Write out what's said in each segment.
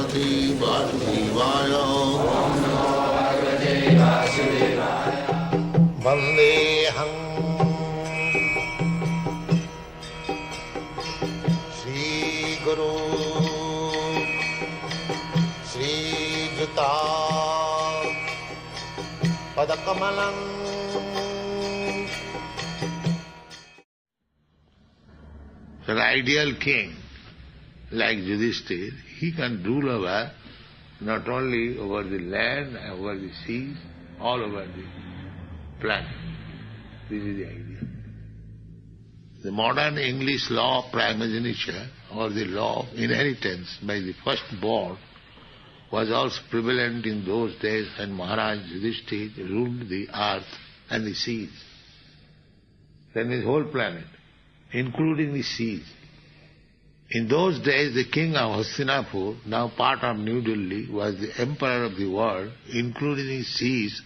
Bhagavate Vasudevaya. Vandeham Sri Guru Sri Juta Padakamalam. So an ideal king like Yudhishthira, he can rule over not only over the land, over the seas, all over the planet. This is the idea. The modern English law of primogeniture, or the law of inheritance by the firstborn, was also prevalent in those days when Maharaj Yudhishthira ruled the earth and the seas. Then the whole planet, including the seas. In those days, the king of Hastinapur, now part of New Delhi, was the emperor of the world, including the seas,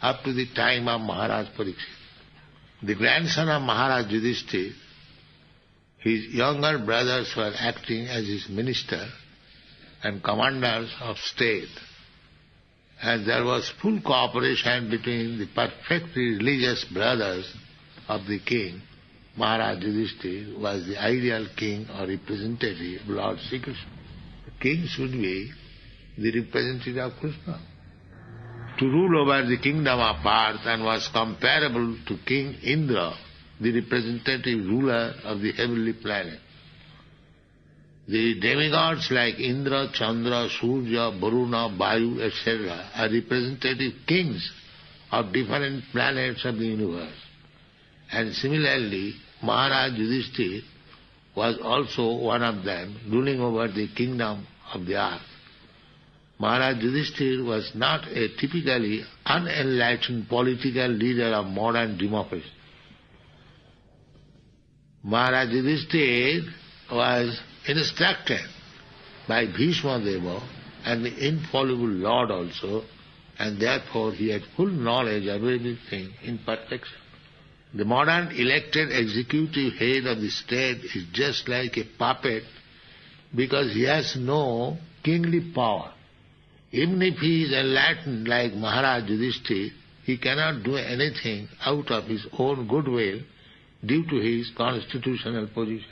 up to the time of Maharaj Parikshit. The grandson of Maharaj Yudhishthira, his younger brothers were acting as his minister and commanders of state. And there was full cooperation between the perfectly religious brothers of the king. Maharaj Yudhishthira was the ideal king or representative of Lord Sri Krishna. The king should be the representative of Krishna. To rule over the kingdom of earth and was comparable to King Indra, the representative ruler of the heavenly planet. The demigods like Indra, Chandra, Surya, Varuna, Vayu, etc. are representative kings of different planets of the universe. And similarly, Maharaj Yudhishthira was also one of them, ruling over the kingdom of the earth. Maharaj Yudhishthira was not a typically unenlightened political leader of modern democracy. Maharaj Yudhishthira was instructed by Bhishma Deva and the infallible Lord also, and therefore he had full knowledge of everything in perfection. The modern elected executive head of the state is just like a puppet because he has no kingly power. Even if he is enlightened like Maharaj Yudhishthira, he cannot do anything out of his own goodwill due to his constitutional position.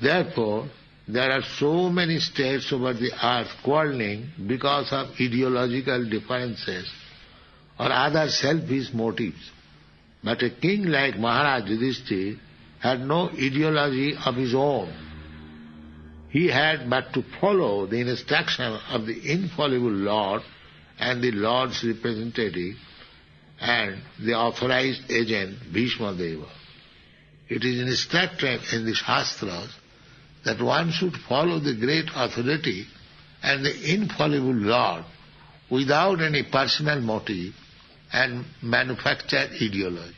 Therefore, there are so many states over the earth quarreling because of ideological differences or other selfish motives. But a king like Maharaj Yudhishthira had no ideology of his own. He had but to follow the instruction of the infallible Lord and the Lord's representative and the authorized agent Bhishma Deva. It is instructed in the Shastras that one should follow the great authority and the infallible Lord without any personal motive and manufactured ideology.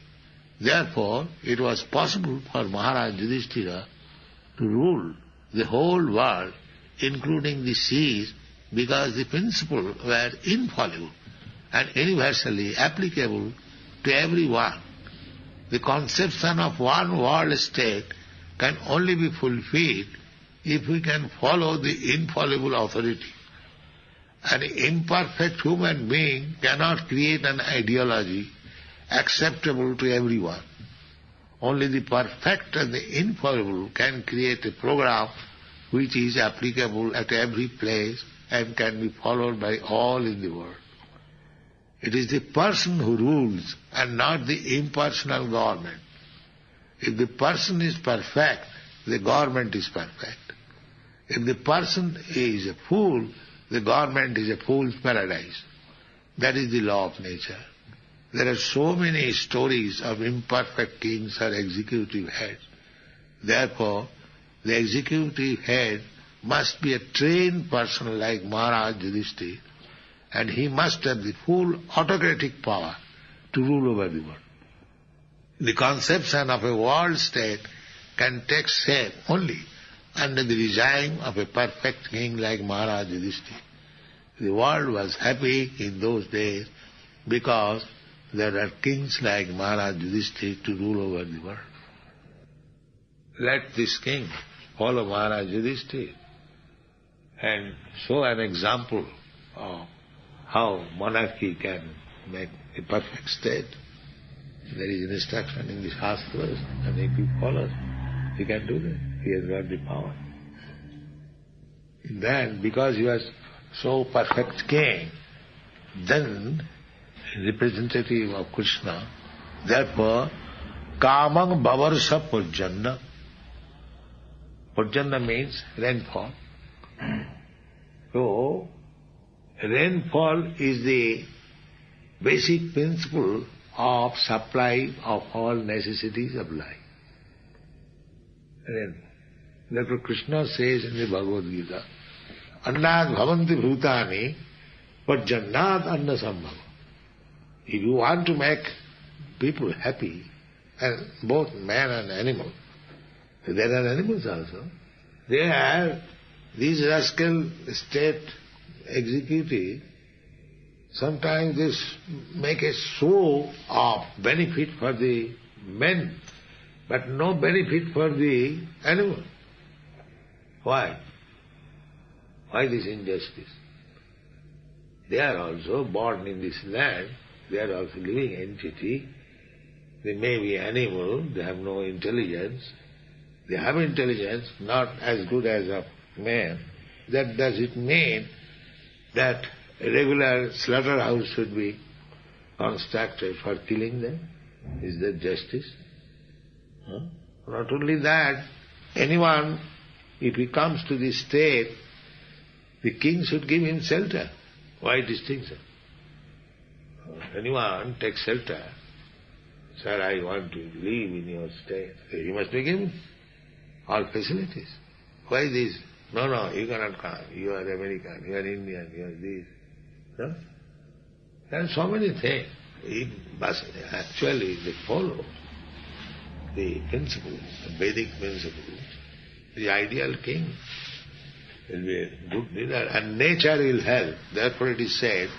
Therefore, it was possible for Maharaj Yudhishthira to rule the whole world, including the seas, because the principles were infallible and universally applicable to everyone. The conception of one world state can only be fulfilled if we can follow the infallible authority. An imperfect human being cannot create an ideology acceptable to everyone. Only the perfect and the infallible can create a program which is applicable at every place and can be followed by all in the world. It is the person who rules and not the impersonal government. If the person is perfect, the government is perfect. If the person is a fool, the government is a fool's paradise. That is the law of nature. There are so many stories of imperfect kings or executive heads. Therefore, the executive head must be a trained person like Maharaj Yudhishthira, and he must have the full autocratic power to rule over the world. The conception of a world state can take shape only under the regime of a perfect king like Maharaj Yudhishthira. The world was happy in those days because there are kings like Maharaj Yudhishthira to rule over the world. Let this king follow Maharaj Yudhishthira and show an example of how monarchy can make a perfect state. There is an instruction in the Shastras, and if he follows, he can do that. He has got the power. Then, because he was so perfect king, then representative of Krishna, therefore, Kamang Bhavarsa Purjanna. Purjanna means rainfall. So, rainfall is the basic principle of supply of all necessities of life. Rainfall. Therefore Krishna says in the Bhagavad Gita, Annad bhavanti bhutani purjannat anna sambhava. If you want to make people happy, and both man and animal, there are animals also, they are, these rascal state executive, sometimes they make a show of benefit for the men, but no benefit for the animal. Why? Why this injustice? They are also born in this land, they are also living entity, they may be animal, they have no intelligence, they have intelligence, not as good as of man. That does it mean that a regular slaughterhouse should be constructed for killing them? Is that justice? Not only that, anyone, if he comes to this state, the king should give him shelter. Why distinction? Anyone takes shelter. Sir, I want to live in your state. You must be given all facilities. Why this? No, you cannot come. You are American, you are Indian, you are this. No? There are so many things. But actually they follow the principles, the Vedic principles. The ideal king will be a good leader, and nature will help. Therefore it is said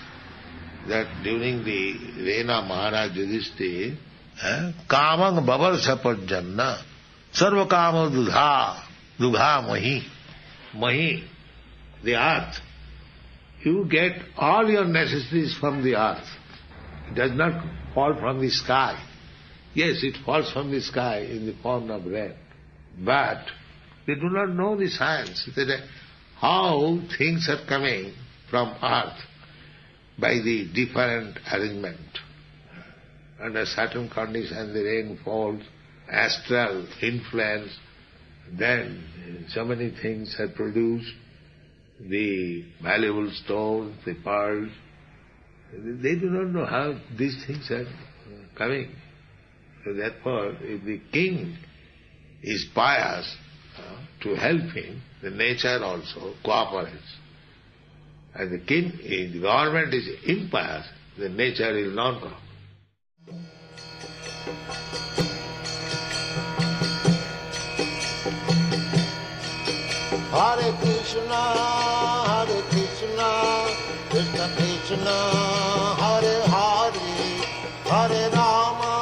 that during the reign of Maharaj Yudhishthira, Kamang Bhavarsa Purjanna Sarva Kama Dugha Mahi, the earth. You get all your necessities from the earth. It does not fall from the sky. Yes, it falls from the sky in the form of rain. But they do not know the science, that how things are coming from earth by the different arrangement. Under certain conditions the rain falls, astral influence, then so many things are produced, the valuable stones, the pearls. They do not know how these things are coming. So therefore, if the king is pious, to help him, the nature also cooperates. And the king, if the government is impious, the nature will not cooperate. Hare Krishna, Krishna Krishna, Hare Hare, Hare Rama,